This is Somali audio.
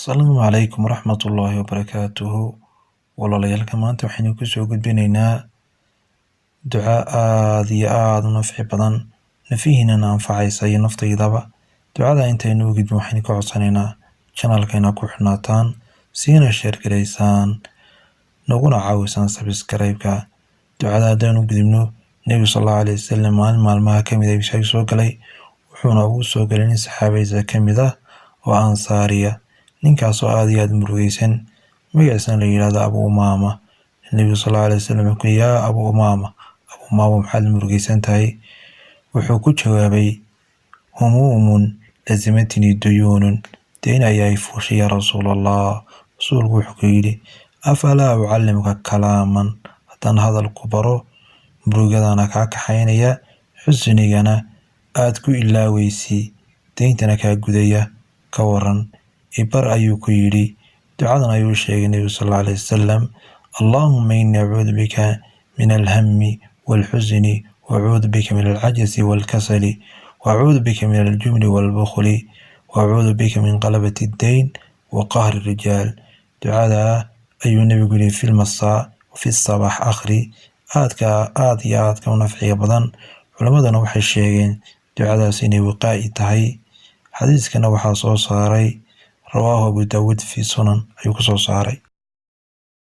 Asalaamu calaykum waraxmatullaahi wabarakaatuhu. Walaalayaalka maanta waxaynu ku soo gudbinaynaa duca aad iyo aad u nafci badan, nafihiinana anfacaysa iyo naftaydaba. Ducada intaynu u gudbin waxaynu ka codsanaynaa channelkeena ku xirnaataan, siina share garaysaan, naguna caawisaan subscribe-ka. Ducada haddaynu gudubno, Nebigu sallallahu alayhi wasallam maalin maalmaha ka mid ah isaga soo galay, wuxuuna ugu soo galay nin saxaabaysa ka mid ah oo ansaariya, ninkaasoo aad iyo aad murugaysan, magaciisana la yidhaahdo Abu Umaama. Nebigu sallallahu alayhi wasallam wuxuu ku yidhi, yaa Abu Umaama, maxaad murugaysan tahay? Wuxuu ku jawaabay, humuumun lazimatnii duyuunun, dayn ayaa i fuushay yaa rasuulallah. Rasuulku wuxuu ku yidhi, afalaa ucallimuka kalaaman, haddaan hadal ku baro, murugadana kaa kaxaynaya, xusnigana aad ku ilaaweysii, dayntana kaa gudaya, ka waran ibar ayuu ku yidhi. Ducadan ayuu sheegay Nebigu sallallahu alayhi wasallam, Allahumma inni acuudu bika min alhammi walxusni, wacuudu bika min alcajzi walkasali, wacuudu bika min aljubni walbukhli, wacuudu bika min qalabati addayn wa qahri rijaal. Ducada ayuu Nebigu yidhi fi lmasaa fi sabax akhri, aad iyo aadka u nafciga badan. Culimaduna waxay sheegeen ducadaas inay wiqaa'i tahay. Xadiiskana waxaa soo saaray rawaahu Abu Daawud fi sunan ayuu ku soo saaray.